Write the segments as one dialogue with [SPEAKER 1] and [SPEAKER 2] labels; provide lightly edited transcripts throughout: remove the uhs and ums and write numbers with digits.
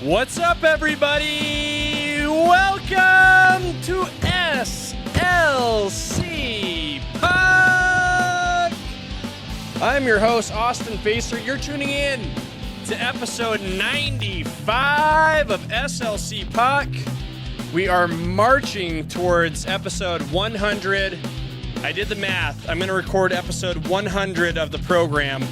[SPEAKER 1] What's up, everybody? Welcome to SLC Puck. I'm your host, Austin Facer. You're tuning in to episode 95 of SLC Puck. We are marching towards episode 100. I did the math. I'm going to record episode 100 of the program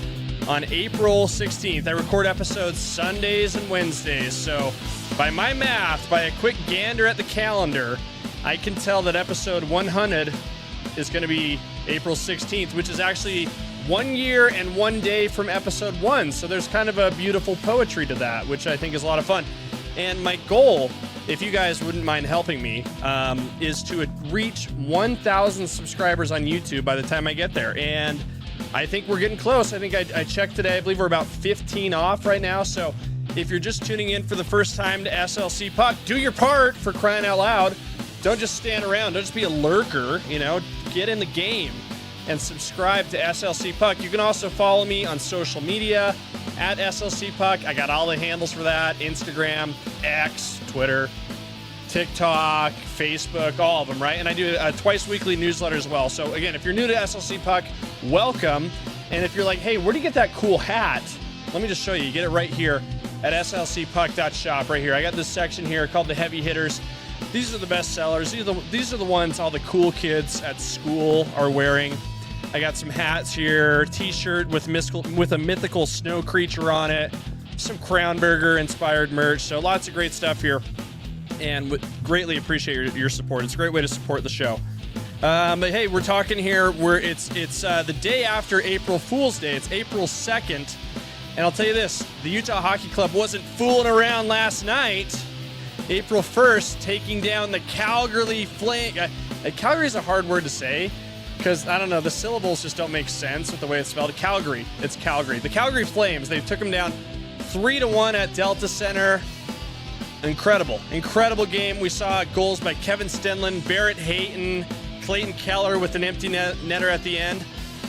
[SPEAKER 1] on April 16th. I record episodes Sundays and Wednesdays. So by my math, by a quick gander at the calendar, I can tell that episode 100 is going to be April 16th, which is actually 1 year and 1 day from episode 1. So there's kind of a beautiful poetry to that, which I think is a lot of fun. And my goal, if you guys wouldn't mind helping me, is to reach 1,000 subscribers on YouTube by the time I get there. And I think we're getting close. I think I checked today. I believe we're about 15 off right now. So if you're just tuning in for the first time to SLC Puck, do your part, for crying out loud. Don't just stand around. Don't just be a lurker, get in the game and subscribe to SLC Puck. You can also follow me on social media at SLC Puck. I got all the handles for that: Instagram, X, Twitter, TikTok, Facebook, all of them, right? And I do a twice weekly newsletter as well. So again, if you're new to SLC Puck, welcome. And if you're like, hey, where do you get that cool hat? Let me just show you. You get it right here at slcpuck.shop right here. I got this section here called the Heavy Hitters. These are the best sellers. These are the ones all the cool kids at school are wearing. I got some hats here, t-shirt with a mythical snow creature on it, some Crownburger inspired merch. So lots of great stuff here. And would greatly appreciate your support. It's a great way to support the show. But hey, we're talking here where it's the day after April Fool's Day. It's April 2nd. And I'll tell you this, the Utah Hockey Club wasn't fooling around last night. April 1st, taking down the Calgary Flames. Calgary's a hard word to say because, I don't know, the syllables just don't make sense with the way it's spelled. Calgary. It's Calgary. The Calgary Flames, they took them down 3-1 at Delta Center. Incredible game. We saw goals by Kevin Stenlund, Barrett Hayton, Clayton Keller with an empty netter at the end.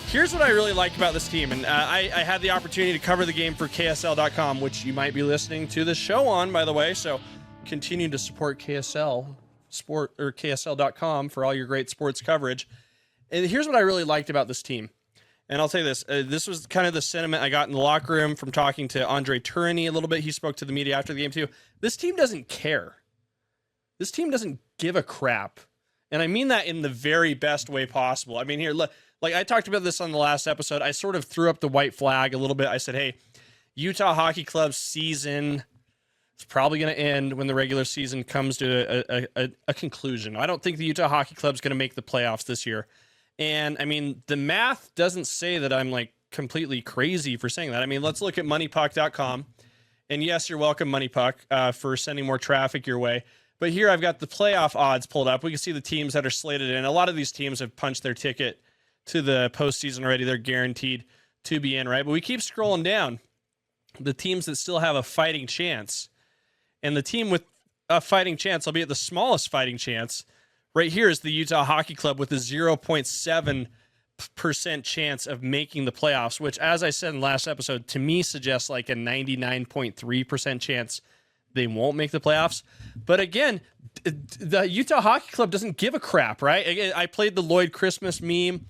[SPEAKER 1] Here's what I really like about this team, and I had the opportunity to cover the game for KSL.com, which you might be listening to this show on, by the way, so continue to support KSL.com for all your great sports coverage. And here's what I really liked about this team. And I'll tell you this, this was kind of the sentiment I got in the locker room from talking to André Tourigny a little bit. He spoke to the media after the game too. This team doesn't care. This team doesn't give a crap. And I mean that in the very best way possible. I mean, here, look, like I talked about this on the last episode. I sort of threw up the white flag a little bit. I said, hey, Utah Hockey Club's season is probably going to end when the regular season comes to a conclusion. I don't think the Utah Hockey Club's going to make the playoffs this year. And I mean, the math doesn't say that I'm like completely crazy for saying that. I mean, let's look at moneypuck.com. And yes, you're welcome, MoneyPuck, for sending more traffic your way. But here I've got the playoff odds pulled up. We can see the teams that are slated in. A lot of these teams have punched their ticket to the postseason already. They're guaranteed to be in, right? But we keep scrolling down. The teams that still have a fighting chance. And the team with a fighting chance, albeit the smallest fighting chance, right here is the Utah Hockey Club with a 0.7% chance of making the playoffs, which, as I said in the last episode, to me suggests like a 99.3% chance they won't make the playoffs. But again, the Utah Hockey Club doesn't give a crap, right? I played the Lloyd Christmas meme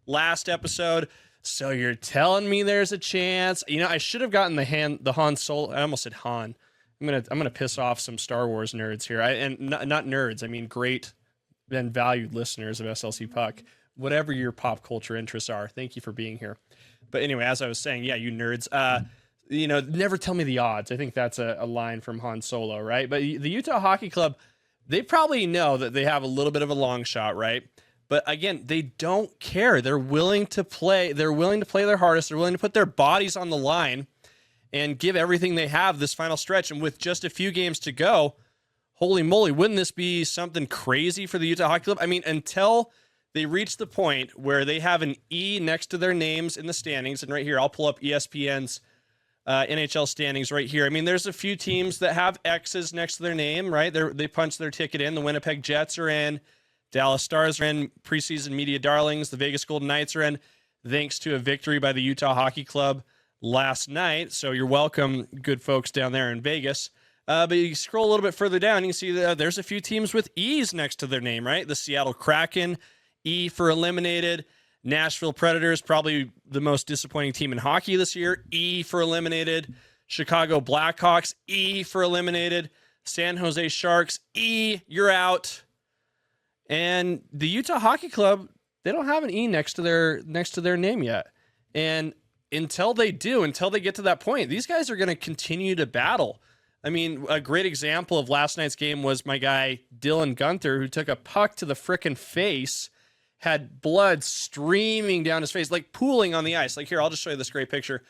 [SPEAKER 1] last episode. So you're telling me there's a chance? I should have gotten the Han Solo. I almost said Han. I'm gonna piss off some Star Wars nerds here. Not nerds. I mean great and valued listeners of SLC Puck, whatever your pop culture interests are. Thank you for being here. But anyway, as I was saying, yeah, you nerds, never tell me the odds. I think that's a line from Han Solo, right? But the Utah Hockey Club, they probably know that they have a little bit of a long shot, right? But again, they don't care. They're willing to play. They're willing to play their hardest. They're willing to put their bodies on the line and give everything they have this final stretch. And with just a few games to go, holy moly, wouldn't this be something crazy for the Utah Hockey Club? I mean, until they reach the point where they have an E next to their names in the standings, and right here, I'll pull up ESPN's NHL standings right here. I mean, there's a few teams that have X's next to their name, right? They punched their ticket in. The Winnipeg Jets are in. Dallas Stars are in. Preseason media darlings. The Vegas Golden Knights are in, thanks to a victory by the Utah Hockey Club last night. So you're welcome, good folks down there in Vegas. But you scroll a little bit further down, you can see that there's a few teams with E's next to their name, right? The Seattle Kraken, E for eliminated. Nashville Predators, probably the most disappointing team in hockey this year, E for eliminated. Chicago Blackhawks, E for eliminated. San Jose Sharks, E, you're out. And the Utah Hockey Club, they don't have an E next to their name yet. And until they get to that point, these guys are going to continue to battle. I mean, a great example of last night's game was my guy Dylan Guenther, who took a puck to the frickin' face, had blood streaming down his face, like pooling on the ice. Like, here, I'll just show you this great picture.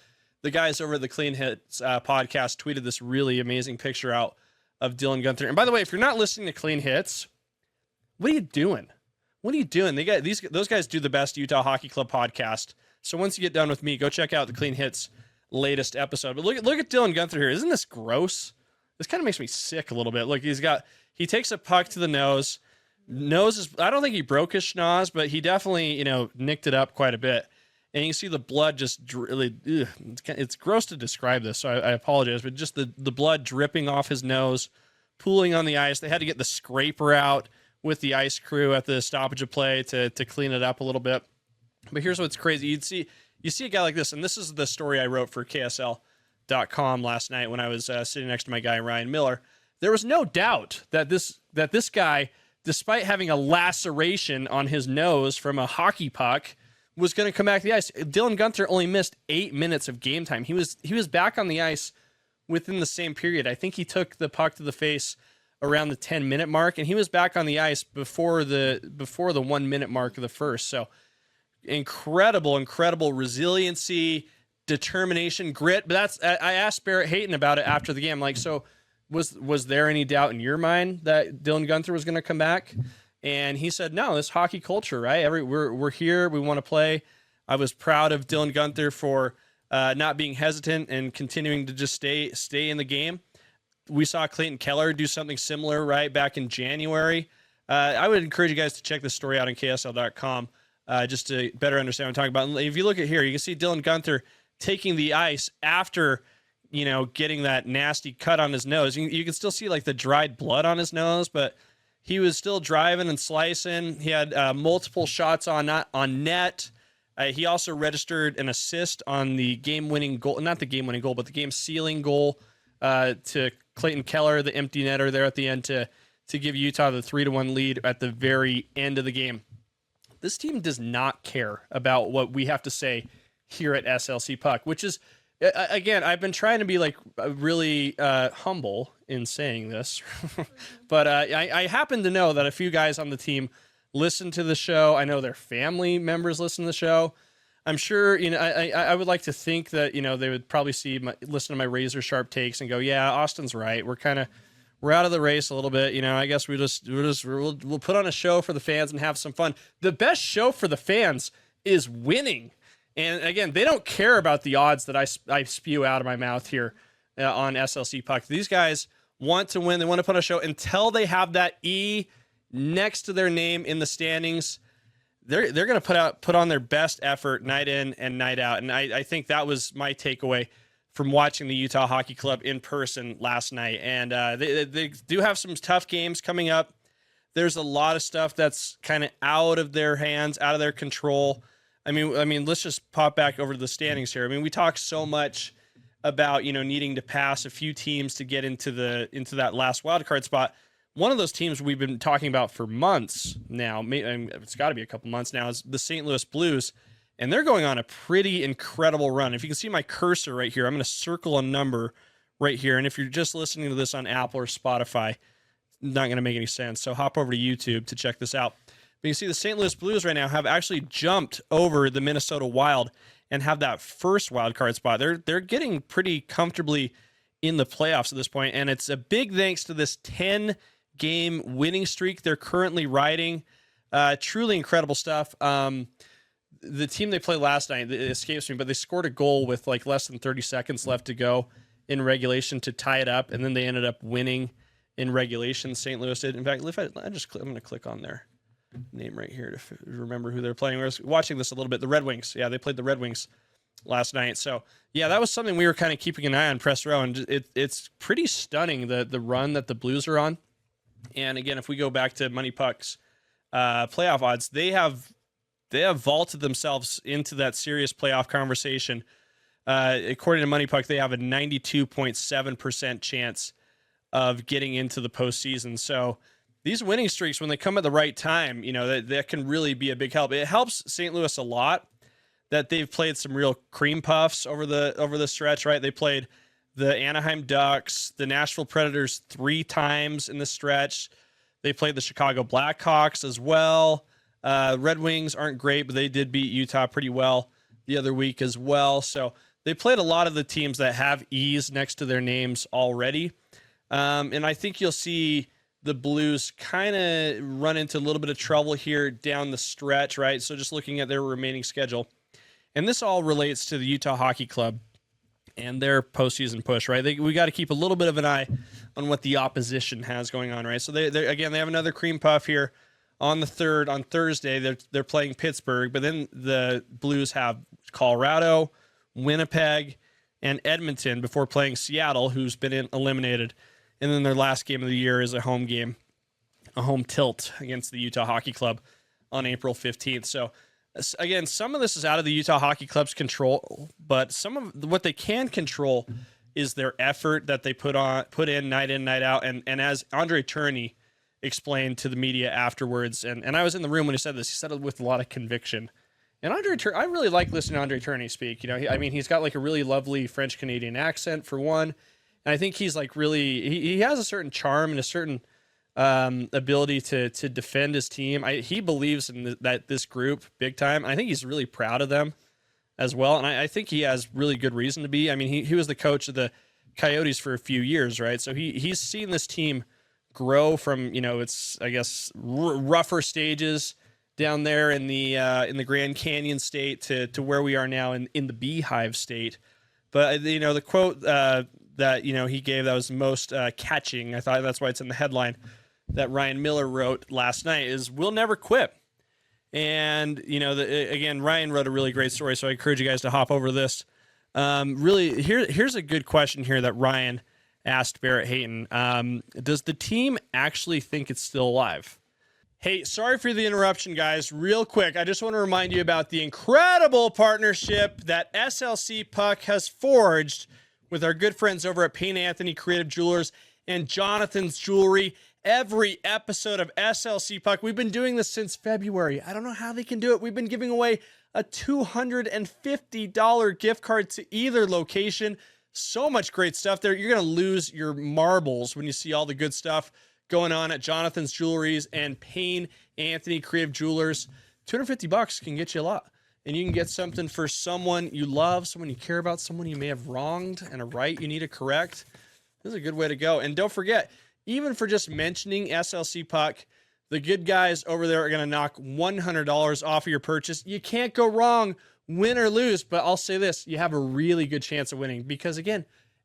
[SPEAKER 1] The guys over at the Clean Hits podcast tweeted this really amazing picture out of Dylan Guenther. And by the way, if you're not listening to Clean Hits, what are you doing? What are you doing? Those guys do the best Utah Hockey Club podcast. So once you get done with me, go check out the Clean Hits latest episode. But look at Dylan Guenther here. Isn't this gross? This kind of makes me sick a little bit. Look, he takes a puck to the nose. I don't think he broke his schnoz, but he definitely, nicked it up quite a bit. And you can see the blood just really, it's gross to describe this, so I apologize, but just the blood dripping off his nose, pooling on the ice. They had to get the scraper out with the ice crew at the stoppage of play to clean it up a little bit. But here's what's crazy. You see a guy like this, and this is the story I wrote for KSL.com last night when I was sitting next to my guy, Ryan Miller. There was no doubt that this guy, despite having a laceration on his nose from a hockey puck, was going to come back to the ice. Dylan Guenther only missed 8 minutes of game time. He was back on the ice within the same period. I think he took the puck to the face around the 10-minute mark, and he was back on the ice before the 1 minute mark of the first. So incredible resiliency, determination, grit. But I asked Barrett Hayton about it after the game. Like, so was there any doubt in your mind that Dylan Guenther was going to come back? And he said, no, this hockey culture, right? We're here. We want to play. I was proud of Dylan Guenther for not being hesitant and continuing to just stay in the game. We saw Clayton Keller do something similar, right, back in January. I would encourage you guys to check this story out on KSL.com just to better understand what I'm talking about. And if you look at here, you can see Dylan Guenther taking the ice after, getting that nasty cut on his nose. You can still see like the dried blood on his nose, but he was still driving and slicing. He had multiple shots on net. He also registered an assist on the game-winning goal, not the game-winning goal, but the game-sealing goal to Clayton Keller, the empty netter there at the end to give Utah the 3-1 lead at the very end of the game. This team does not care about what we have to say here at SLC Puck, which is, again, I've been trying to be like really humble in saying this, but I happen to know that a few guys on the team listen to the show. I know their family members listen to the show. I'm sure, I would like to think that, they would probably listen to my razor sharp takes and go, yeah, Austin's right. We're out of the race a little bit. I guess we'll put on a show for the fans and have some fun. The best show for the fans is winning. And again, they don't care about the odds that I spew out of my mouth here on SLC Puck. These guys want to win. They want to put on a show until they have that E next to their name in the standings. They're going to put on their best effort night in and night out. And I think that was my takeaway from watching the Utah Hockey Club in person last night. And they do have some tough games coming up. There's a lot of stuff that's kind of out of their hands, out of their control. I mean, let's just pop back over to the standings here. I mean, we talk so much about, needing to pass a few teams to get into that last wild card spot. One of those teams we've been talking about for months now, it's got to be a couple months now, is the St. Louis Blues, and they're going on a pretty incredible run. If you can see my cursor right here, I'm going to circle a number right here, and if you're just listening to this on Apple or Spotify, not going to make any sense, so hop over to YouTube to check this out. But you see the St. Louis Blues right now have actually jumped over the Minnesota Wild and have that first wild card spot. They're getting pretty comfortably in the playoffs at this point, and it's a big thanks to this 10-game winning streak they're currently riding. Truly incredible stuff. The team they played last night, it escapes me, but they scored a goal with like less than 30 seconds left to go in regulation to tie it up, and then they ended up winning in regulation. St. Louis did. In fact, I'm going to click on their name right here to remember who they're playing. I was watching this a little bit. The Red Wings. Yeah, they played the Red Wings last night. So yeah, that was something we were kind of keeping an eye on press row, and it's pretty stunning the run that the Blues are on. And again, if we go back to Money Puck's playoff odds, they have vaulted themselves into that serious playoff conversation. According to Money Puck, they have a 92.7% chance of getting into the postseason. So these winning streaks, when they come at the right time, that can really be a big help. It helps St. Louis a lot that they've played some real cream puffs over the stretch, right? They played the Anaheim Ducks, the Nashville Predators 3 times in the stretch. They played the Chicago Blackhawks as well. Red Wings aren't great, but they did beat Utah pretty well the other week as well. So they played a lot of the teams that have E's next to their names already. And I think you'll see the Blues kind of run into a little bit of trouble here down the stretch, right? So just looking at their remaining schedule. And this all relates to the Utah Hockey Club and their postseason push, right? We got to keep a little bit of an eye on what the opposition has going on, right? So they have another cream puff here on the 3rd. On Thursday, they're playing Pittsburgh, but then the Blues have Colorado, Winnipeg, and Edmonton before playing Seattle, who's been eliminated. And then their last game of the year is a home game, a home tilt against the Utah Hockey Club on April 15th. So again, some of this is out of the Utah Hockey Club's control, but some of what they can control is their effort that they put in, night out. And as André Tourigny explained to the media afterwards, and I was in the room when he said this, he said it with a lot of conviction. And I really like listening to André Tourigny speak. He's got like a really lovely French-Canadian accent for one. And I think he's like really, he has a certain charm and a certain ability to defend his team. He believes in this group big time. I think he's really proud of them as well. And I think he has really good reason to be. I mean, he was the coach of the Coyotes for a few years, right? So he's seen this team grow from, it's, I guess, rougher stages down there in the Grand Canyon state to where we are now in the Beehive state. But, the quote that, he gave that was most catching, I thought that's why it's in the headline, that Ryan Miller wrote last night, is "We'll never quit." And, again, Ryan wrote a really great story, so I encourage you guys to hop over this. Really, here's a good question here that Ryan asked Barrett Hayton. Does the team actually think it's still alive? Hey, sorry for the interruption, guys. Real quick, I just want to remind you about the incredible partnership that SLC Puck has forged with our good friends over at Payne Anthony Creative Jewelers and Jonathan's Jewelry. Every episode of SLC Puck, we've been doing this since February. I don't know how they can do it. We've been giving away a $250 gift card to either location. So much great stuff there. You're going to lose your marbles when you see all the good stuff going on at Jonathan's Jewelries and Payne Anthony Creative Jewelers. $250 can get you a lot. And you can get something for someone you love, someone you care about, someone you may have wronged, and a right you need to correct. This is a good way to go. And don't forget, even for just mentioning SLC Puck, the good guys over there are going to knock $100 off of your purchase. You can't go wrong, win or lose. But I'll say this, you have a really good chance of winning because, again,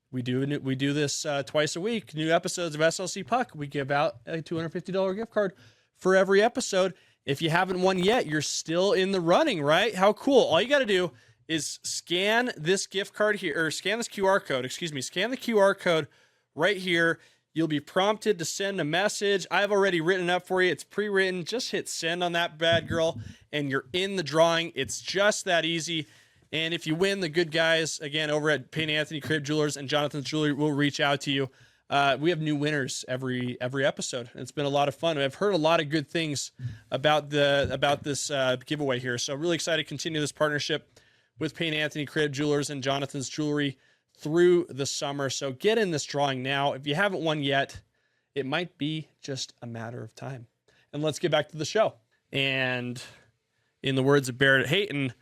[SPEAKER 1] we do this twice a week. New episodes of SLC Puck, we give out a $250 gift card for every episode. If you haven't won yet, you're still in the running, right? How cool. All you got to do is scan this gift card here, or scan this QR code, scan the QR code right here. You'll be prompted to send a message. I've already written it up for you. It's pre-written. Just hit send on that bad girl, and you're in the drawing. It's just that easy. And if you win, the good guys, again, over at Payne Anthony Creative Jewelers and Jonathan's Jewelry will reach out to you. We have new winners every episode. It's been a lot of fun. I've heard a lot of good things about this giveaway here. So really excited to continue this partnership with Payne Anthony Creative Jewelers and Jonathan's Jewelry through the summer. So get in this drawing now. If you haven't won yet, it might be just a matter of time. And let's get back to the show. And in the words of Barrett Hayton,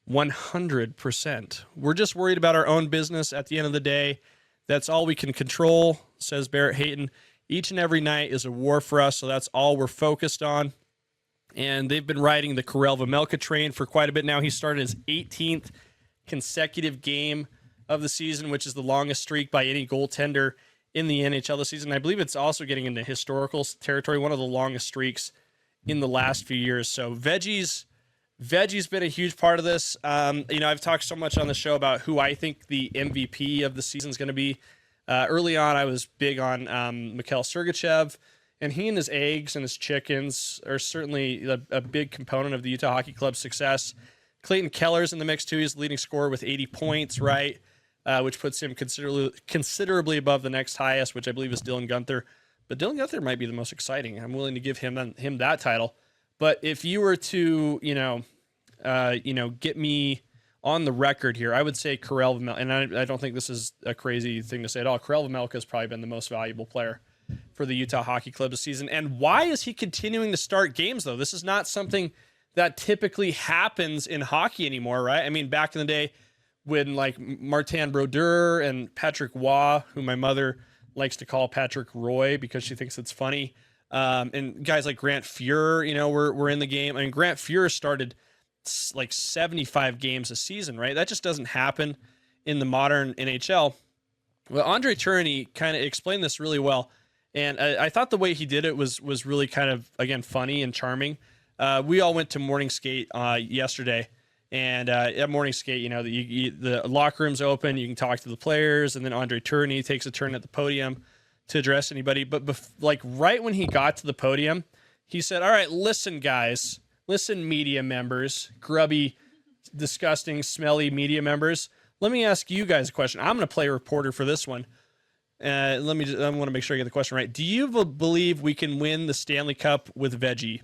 [SPEAKER 1] 100%. We're just worried about our own business at the end of the day. That's all we can control, says Barrett Hayton. Each and every night is a war for us, so that's all we're focused on. And they've been riding the Karel Vejmelka train for quite a bit now. He started his 18th consecutive game of the season, which is the longest streak by any goaltender in the NHL this season. I believe it's also getting into historical territory, one of the longest streaks in the last few years. So Veggie's Veggie's been a huge part of this. I've talked so much on the show about who I think the MVP of the season is going to be. Early on, I was big on Mikhail Sergachev, and he and his eggs and his chickens are certainly a big component of the Utah Hockey Club's success. Clayton Keller's in the mix too. He's the leading scorer with 80 points, right? Which puts him considerably above the next highest, which I believe is Dylan Guenther. But Dylan Guenther might be the most exciting. I'm willing to give him that title. But if you were to, get me on the record here, I would say Karel Vejmelka, and I don't think this is a crazy thing to say at all. Karel Vejmelka has probably been the most valuable player for the Utah Hockey Club this season. And why is he continuing to start games, though? This is not something that typically happens in hockey anymore, right? I mean, back in the day when like Martin Brodeur and Patrick Waugh, who my mother likes to call Patrick Roy because she thinks it's funny, and guys like Grant Fuhr, were in the game. I mean, Grant Fuhr started like 75 games a season, right? That just doesn't happen in the modern NHL. Well, André Tourigny kind of explained this really well, and I thought the way he did it was really kind of, again, funny and charming. We all went to morning skate yesterday, and at morning skate, the locker room's open, you can talk to the players, and then André Tourigny takes a turn at the podium to address anybody. But right when he got to the podium, he said, "All right, listen, guys, listen, media members, grubby, disgusting, smelly media members. Let me ask you guys a question. I'm going to play reporter for this one. I want to make sure I get the question right. Do you believe we can win the Stanley Cup with Veggie?"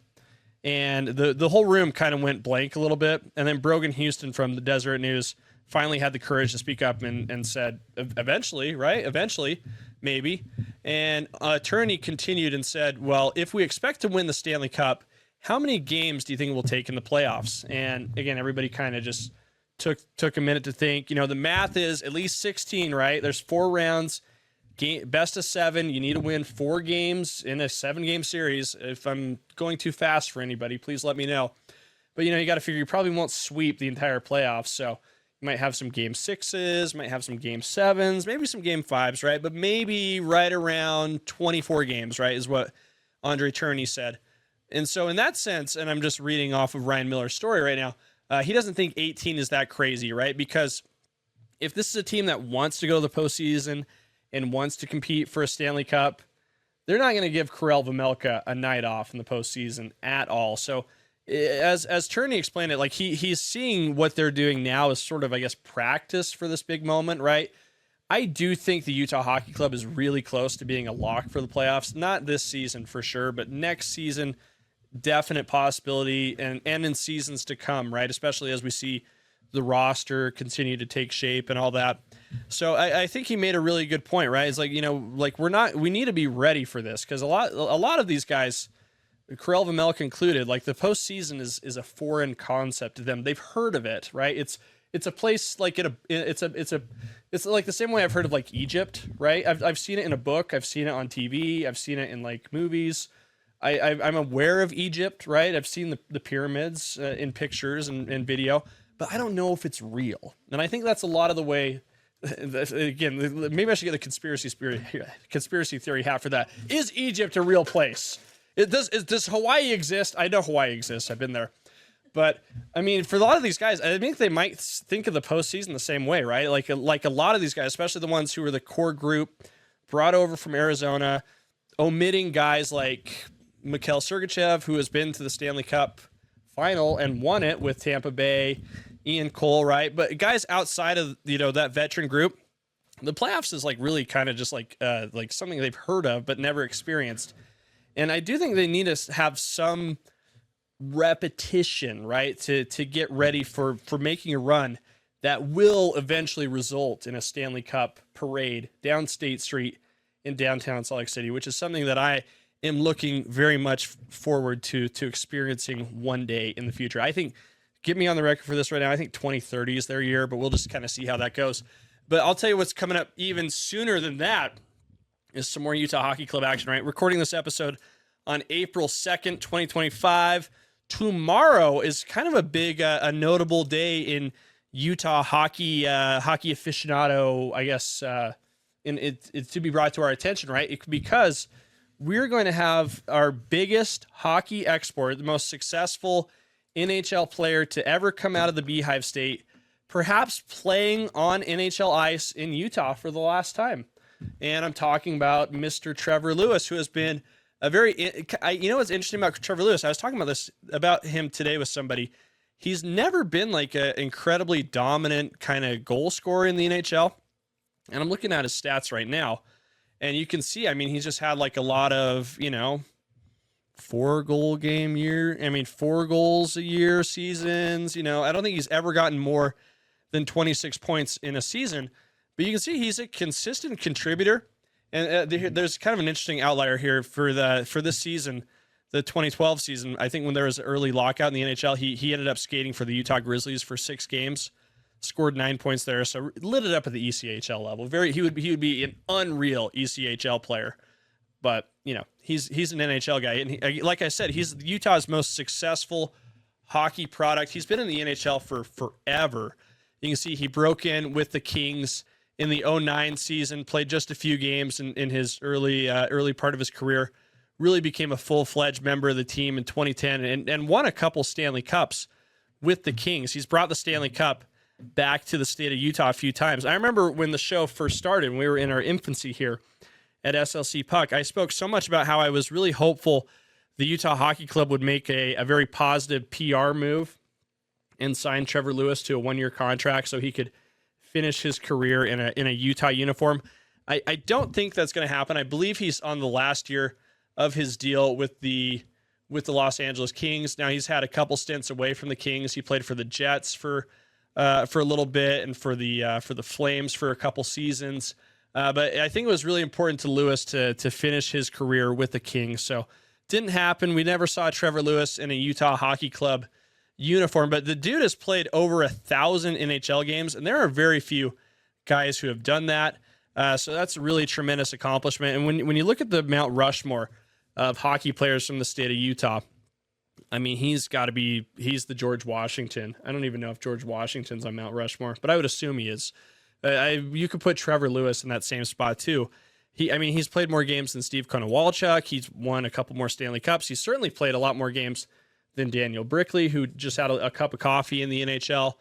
[SPEAKER 1] And the whole room kind of went blank a little bit. And then Brogan Houston from the Deseret News finally had the courage to speak up and said, eventually, right? Eventually, maybe. And Tourigny continued and said, well, if we expect to win the Stanley Cup, how many games do you think we'll take in the playoffs? And again, everybody kind of just took a minute to think. The math is at least 16, right? There's 4 rounds. Best of 7, you need to win 4 games in a 7-game series. If I'm going too fast for anybody, please let me know. But, you got to figure you probably won't sweep the entire playoffs. So you might have some game 6s, might have some game 7s, maybe some game 5s, right? But maybe right around 24 games, right, is what André Tourigny said. And so in that sense, and I'm just reading off of Ryan Miller's story right now, he doesn't think 18 is that crazy, right? Because if this is a team that wants to go to the postseason and wants to compete for a Stanley Cup, they're not going to give Karel Vejmelka a night off in the postseason at all. So as Tourigny explained it, like he's seeing what they're doing now as sort of, I guess, practice for this big moment, right? I do think the Utah Hockey Club is really close to being a lock for the playoffs. Not this season for sure, but next season, definite possibility, and in seasons to come, right? Especially as we see the roster continue to take shape and all that. So I think he made a really good point, right? It's like, we need to be ready for this, because a lot of these guys, Karel Vejmelka included, like the postseason is a foreign concept to them. They've heard of it, right? It's a place like it's like the same way I've heard of like Egypt, right? I've seen it in a book, I've seen it on TV, I've seen it in like movies. I'm aware of Egypt, right? I've seen the pyramids in pictures and video, but I don't know if it's real. And I think that's a lot of the way. Again, maybe I should get a conspiracy theory hat for that. Is Egypt a real place? Does Hawaii exist? I know Hawaii exists. I've been there. But I mean, for a lot of these guys, I think they might think of the postseason the same way, right? Like a lot of these guys, especially the ones who were the core group brought over from Arizona, omitting guys like Mikhail Sergachev, who has been to the Stanley Cup final and won it with Tampa Bay, Ian Cole, right? But guys outside of, that veteran group, the playoffs is like really kind of just like something they've heard of but never experienced. And I do think they need to have some repetition, right, to get ready for making a run that will eventually result in a Stanley Cup parade down State Street in downtown Salt Lake City, which is something that I am looking very much forward to experiencing one day in the future. I think, get me on the record for this right now, I think 2030 is their year, but we'll just kind of see how that goes. But I'll tell you what's coming up even sooner than that is some more Utah Hockey Club action, right? Recording this episode on April 2nd, 2025. Tomorrow is kind of a big, a notable day in Utah hockey aficionado, I guess, and it's to be brought to our attention, right? Because we're going to have our biggest hockey export, the most successful NHL player to ever come out of the Beehive State, perhaps playing on NHL ice in Utah for the last time. And I'm talking about Mr. Trevor Lewis, who has been a very, you know what's interesting about Trevor Lewis? I was talking about him today with somebody. He's never been like an incredibly dominant kind of goal scorer in the NHL. And I'm looking at his stats right now, and you can see, I mean, he's just had like a lot of, 4 goals a year seasons. I don't think he's ever gotten more than 26 points in a season, but you can see he's a consistent contributor. And there's kind of an interesting outlier here for this season, the 2012 season. I think when there was an early lockout in the NHL, he ended up skating for the Utah Grizzlies for 6 games, scored 9 points there, so lit it up at the ECHL level. He would be an unreal ECHL player, but he's an NHL guy, and like I said, he's Utah's most successful hockey product. He's been in the NHL for forever. You can see he broke in with the Kings in the 2009 season, played just a few games in his early part of his career, really became a full-fledged member of the team in 2010 and won a couple Stanley Cups with the Kings. He's brought the Stanley Cup back to the state of Utah a few times. I remember when the show first started, when we were in our infancy here at SLC Puck, I spoke so much about how I was really hopeful the Utah Hockey Club would make a very positive PR move and sign Trevor Lewis to a 1-year contract so he could finish his career in a Utah uniform. I don't think that's going to happen. I believe he's on the last year of his deal with the Los Angeles Kings. Now he's had a couple stints away from the Kings. He played for the Jets for a little bit and for the Flames for a couple seasons. But I think it was really important to Lewis to finish his career with the Kings. So didn't happen. We never saw Trevor Lewis in a Utah Hockey Club uniform, but the dude has played over 1,000 NHL games, and there are very few guys who have done that. So that's a really tremendous accomplishment. And when you look at the Mount Rushmore of hockey players from the state of Utah, I mean, he's the George Washington. I don't even know if George Washington's on Mount Rushmore, but I would assume he is. You could put Trevor Lewis in that same spot too. He's played more games than Steve Konowalchuk. He's won a couple more Stanley Cups. He's certainly played a lot more games than Daniel Brickley, who just had a cup of coffee in the NHL.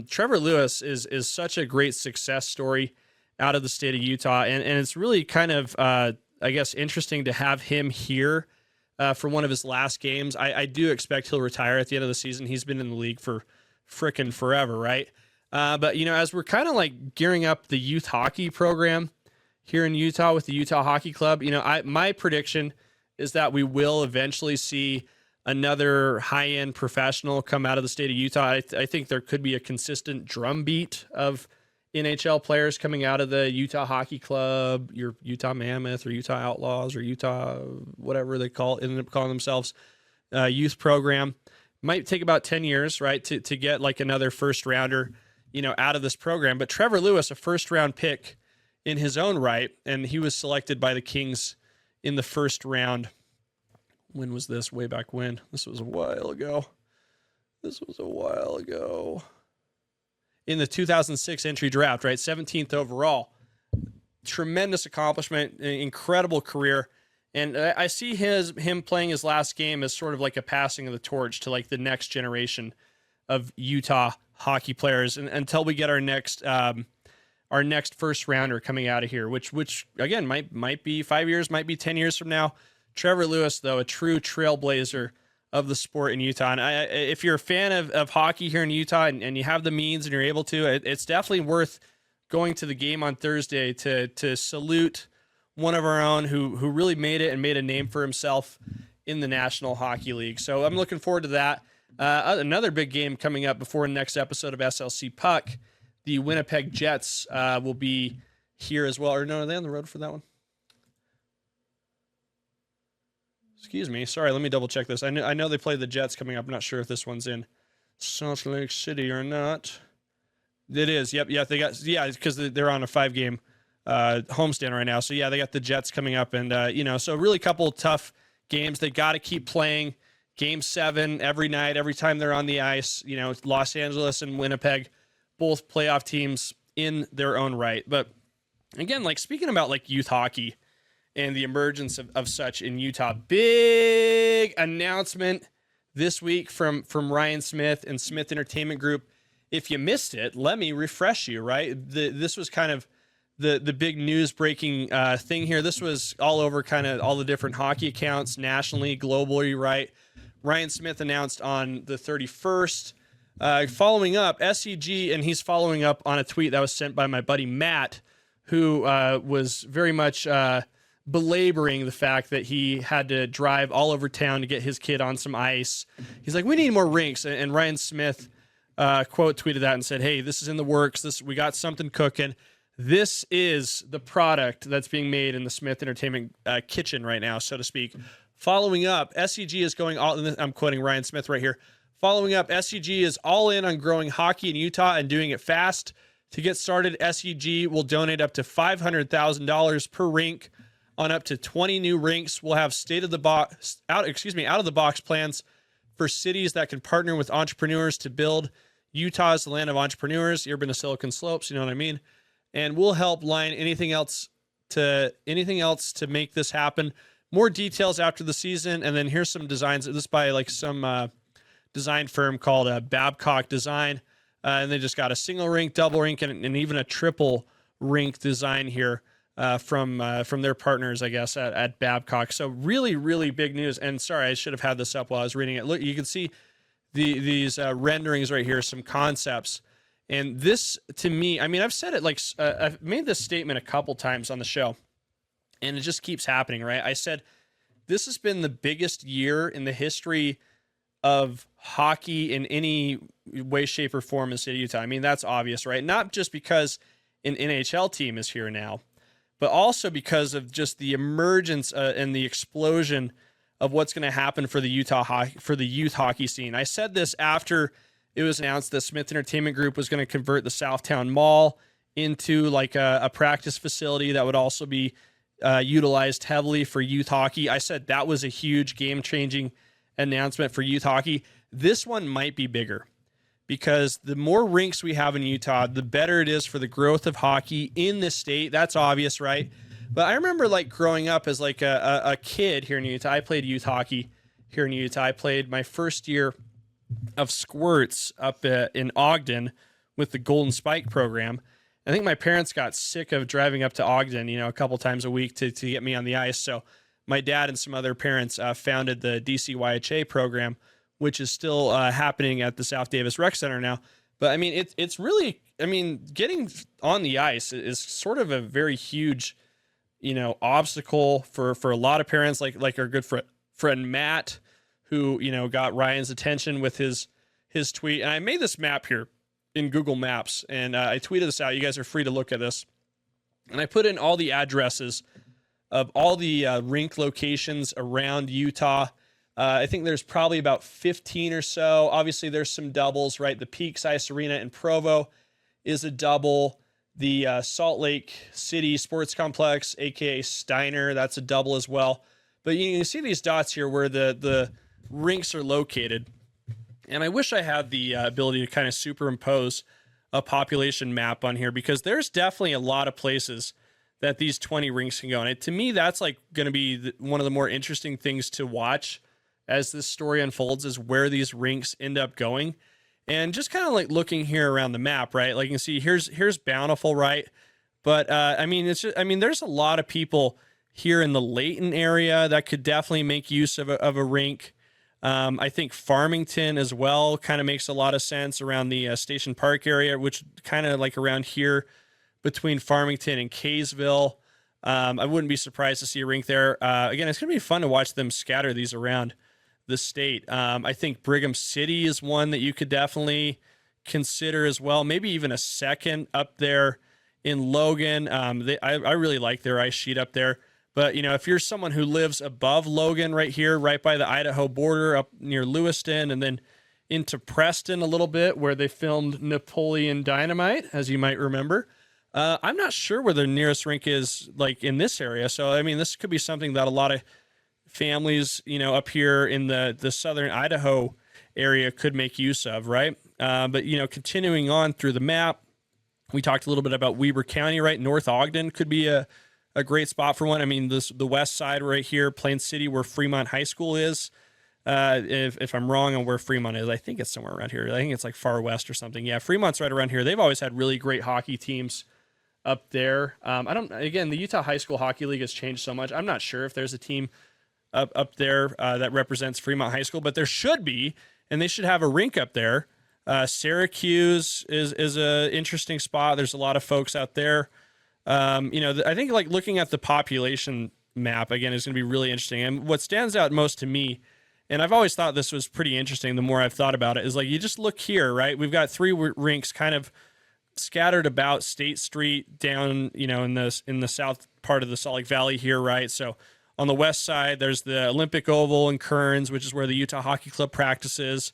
[SPEAKER 1] Trevor Lewis is such a great success story out of the state of Utah, and it's really kind of, I guess, interesting to have him here for one of his last games. I do expect he'll retire at the end of the season. He's been in the league for frickin' forever, right? But, as we're kind of like gearing up the youth hockey program here in Utah with the Utah Hockey Club, my prediction is that we will eventually see another high-end professional come out of the state of Utah. I think there could be a consistent drumbeat of NHL players coming out of the Utah Hockey Club, your Utah Mammoth or Utah Outlaws or Utah, whatever they end up calling themselves, youth program. Might take about 10 years, right, to get like another first rounder, out of this program. But Trevor Lewis, a first round pick in his own right, and he was selected by the Kings in the first round. When was this? Way back when? This was a while ago. In the 2006 entry draft, right? 17th overall. Tremendous accomplishment, incredible career. And I see him playing his last game as sort of like a passing of the torch to like the next generation of Utah hockey players, and until we get our next first rounder coming out of here, which again might be 5 years, might be 10 years from now. Trevor Lewis, though, a true trailblazer of the sport in Utah. And if you're a fan of hockey here in Utah and you have the means and you're able to, it's definitely worth going to the game on Thursday to salute one of our own who really made it and made a name for himself in the National Hockey League. So I'm looking forward to that. Another big game coming up before the next episode of SLC Puck. The Winnipeg Jets will be here as well. Or no, are they on the road for that one? Excuse me. Sorry, let me double check this. I know they play the Jets coming up. I'm not sure if this one's in Salt Lake City or not. It is. Yep. Yeah, because they're on a 5-game homestand right now. So yeah, they got the Jets coming up, and so really couple tough games. They got to keep playing. Game 7 every night, every time they're on the ice. Los Angeles and Winnipeg, both playoff teams in their own right. But again, like speaking about like youth hockey and the emergence of such in Utah, big announcement this week from Ryan Smith and Smith Entertainment Group. If you missed it, let me refresh you, right? This was kind of the big news breaking thing here. This was all over kind of all the different hockey accounts nationally, globally, right? Ryan Smith announced on the 31st, following up SEG, and he's following up on a tweet that was sent by my buddy Matt, who was very much belaboring the fact that he had to drive all over town to get his kid on some ice. He's like, we need more rinks. And Ryan Smith quote tweeted that and said, hey, this is in the works. We got something cooking. This is the product that's being made in the Smith Entertainment kitchen right now, so to speak. Following up, SEG is going all, I'm quoting Ryan Smith right here. Following up, SEG is all in on growing hockey in Utah and doing it fast. To get started, SEG will donate up to $500,000 per rink on up to 20 new rinks. We'll have out of the box plans for cities that can partner with entrepreneurs to build Utah as the land of entrepreneurs. You've been to Silicon Slopes, you know what I mean? And we'll help line anything else to make this happen. More details after the season. And then here's some designs. This is by like some design firm called Babcock Design. And they just got a single rink, double rink, and even a triple rink design here from their partners, I guess, at Babcock. So really, really big news. And sorry, I should have had this up while I was reading it. Look, you can see these renderings right here, some concepts. And this, to me, I mean, I've said it I've made this statement a couple times on the show, and it just keeps happening, right? I said, this has been the biggest year in the history of hockey in any way, shape, or form in the state of Utah. I mean, that's obvious, right? Not just because an NHL team is here now, but also because of just the emergence and the explosion of what's going to happen for the youth hockey scene. I said this after it was announced that Smith Entertainment Group was going to convert the Southtown Mall into like a practice facility that would also be utilized heavily for youth hockey. I said that was a huge game-changing announcement for youth hockey. This one might be bigger because the more rinks we have in Utah, the better it is for the growth of hockey in the state. That's obvious, right? But I remember like growing up as like a kid here in Utah. I played youth hockey here in Utah. I played my first year of squirts up in Ogden with the Golden Spike program. I think my parents got sick of driving up to Ogden, a couple times a week to get me on the ice. So my dad and some other parents founded the DCYHA program, which is still happening at the South Davis Rec Center now. But I mean, it's really, getting on the ice is sort of a very huge, obstacle for a lot of parents, like our good friend Matt, who, got Ryan's attention with his tweet. And I made this map here in Google Maps, and I tweeted this out. You guys are free to look at this. And I put in all the addresses of all the rink locations around Utah. I think there's probably about 15 or so. Obviously, there's some doubles, right? The Peaks Ice Arena in Provo is a double. The Salt Lake City Sports Complex, a.k.a. Steiner, that's a double as well. But you can see these dots here where the rinks are located. And I wish I had the ability to kind of superimpose a population map on here, because there's definitely a lot of places that these 20 rinks can go. And to me, that's like going to be one of the more interesting things to watch as this story unfolds, is where these rinks end up going. And just kind of like looking here around the map, right? Like you can see here's Bountiful, right? But there's a lot of people here in the Layton area that could definitely make use of a rink. I think Farmington as well kind of makes a lot of sense around the Station Park area, which kind of like around here between Farmington and Kaysville. I wouldn't be surprised to see a rink there. Again, it's going to be fun to watch them scatter these around the state. I think Brigham City is one that you could definitely consider as well. Maybe even a second up there in Logan. I really like their ice sheet up there. But, if you're someone who lives above Logan right here, right by the Idaho border up near Lewiston, and then into Preston a little bit where they filmed Napoleon Dynamite, as you might remember, I'm not sure where the nearest rink is like in this area. So, this could be something that a lot of families, up here in the southern Idaho area could make use of, right? But, continuing on through the map, we talked a little bit about Weber County, right? North Ogden could be a great spot for one. The west side right here, Plain City, where Fremont High School is. If I'm wrong on where Fremont is, I think it's somewhere around here. I think it's like far west or something. Yeah, Fremont's right around here. They've always had really great hockey teams up there. Again, the Utah High School Hockey League has changed so much. I'm not sure if there's a team up there that represents Fremont High School, but there should be, and they should have a rink up there. Syracuse is a interesting spot. There's a lot of folks out there. I think like looking at the population map again is going to be really interesting. And what stands out most to me, and I've always thought this was pretty interesting the more I've thought about it, is like you just look here, right? We've got 3 rinks kind of scattered about State Street down, in the south part of the Salt Lake Valley here, right? So on the west side, there's the Olympic Oval in Kearns, which is where the Utah Hockey Club practices.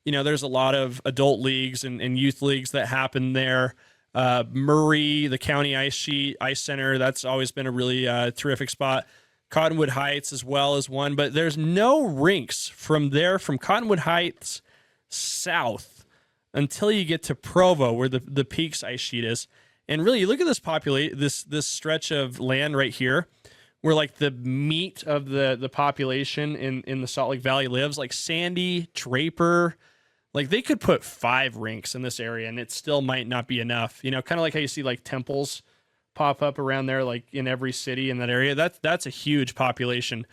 [SPEAKER 1] There's a lot of adult leagues and youth leagues that happen there. Murray, the county ice center, that's always been a really terrific spot. Cottonwood Heights as well as one, but there's no rinks from Cottonwood Heights south until you get to Provo, where the Peaks ice sheet is. And really, you look at this stretch of land right here, where like the meat of the population in the Salt Lake Valley lives, like Sandy, Draper. Like they could put 5 rinks in this area and it still might not be enough. Kind of like how you see like temples pop up around there, like in every city in that area. That's a huge population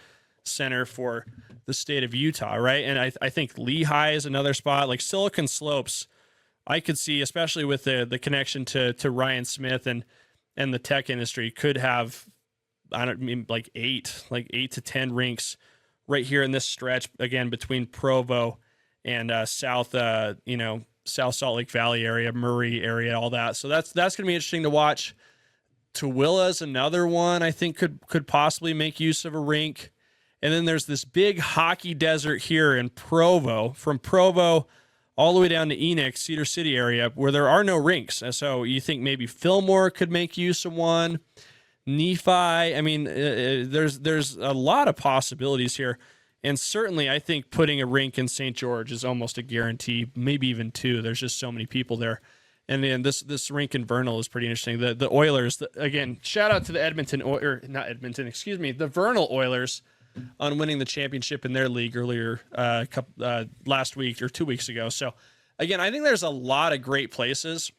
[SPEAKER 1] center for the state of Utah, right? And I think Lehigh is another spot. Like Silicon Slopes, I could see, especially with the connection to Ryan Smith and the tech industry, could have, like 8 to 10 rinks right here in this stretch, again, between Provo and South Salt Lake Valley area, Murray area, all that. So that's going to be interesting to watch. Tooele's another one I think could possibly make use of a rink. And then there's this big hockey desert here in Provo, from Provo all the way down to Enix, Cedar City area, where there are no rinks. And so you think maybe Fillmore could make use of one. Nephi. I mean, there's a lot of possibilities here. And certainly I think putting a rink in St. George is almost a guarantee, maybe even 2. There's just so many people there. And then this rink in Vernal is pretty interesting. The Oilers, again, shout out to the the Vernal Oilers on winning the championship in their league earlier, last week or 2 weeks ago. So again, I think there's a lot of great places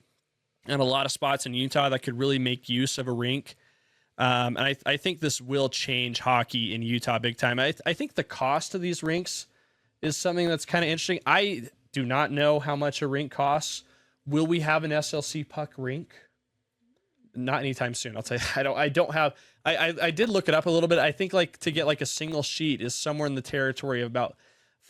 [SPEAKER 1] and a lot of spots in Utah that could really make use of a rink. And I think this will change hockey in Utah big time. I think the cost of these rinks is something that's kind of interesting. I do not know how much a rink costs. Will we have an SLC Puck rink? Not anytime soon. I'll tell you. I did look it up a little bit. I think like to get like a single sheet is somewhere in the territory of about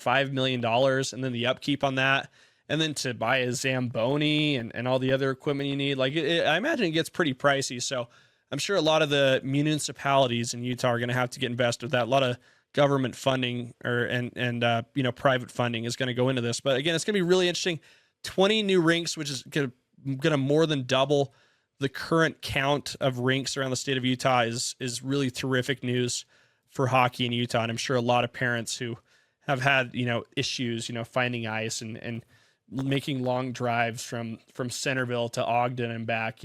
[SPEAKER 1] $5 million. And then the upkeep on that. And then to buy a Zamboni and all the other equipment you need. Like I imagine it gets pretty pricey. So I'm sure a lot of the municipalities in Utah are going to have to get invested with that. A lot of government funding and private funding is going to go into this. But again, it's going to be really interesting. 20 new rinks, which is going to more than double the current count of rinks around the state of Utah, is really terrific news for hockey in Utah. And I'm sure a lot of parents who have had issues finding ice and making long drives from Centerville to Ogden and back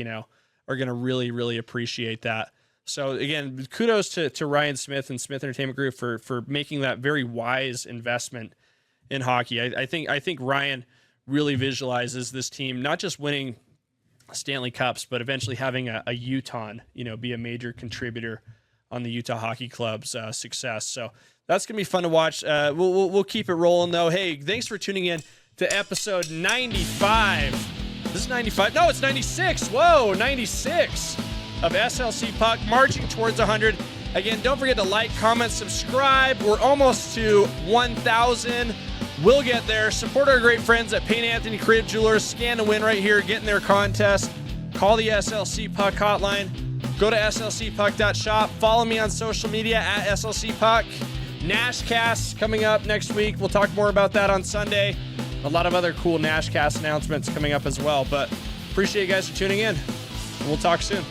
[SPEAKER 1] are going to really, really appreciate that. So again, kudos to Ryan Smith and Smith Entertainment Group for making that very wise investment in hockey. I think Ryan really visualizes this team not just winning Stanley Cups, but eventually having a Utah, be a major contributor on the Utah Hockey Club's success. So that's gonna be fun to watch. We'll keep it rolling though. Hey, thanks for tuning in to episode 95. This is 95. No, it's 96. Whoa, 96 of SLC Puck, marching towards 100. Again, don't forget to like, comment, subscribe. We're almost to 1,000. We'll get there. Support our great friends at Payne Anthony Creative Jewelers. Scan to win right here. Get in their contest. Call the SLC Puck hotline. Go to slcpuck.shop. Follow me on social media at SLC Puck. Nashcast coming up next week. We'll talk more about that on Sunday. A lot of other cool Nashcast announcements coming up as well. But appreciate you guys for tuning in. And we'll talk soon.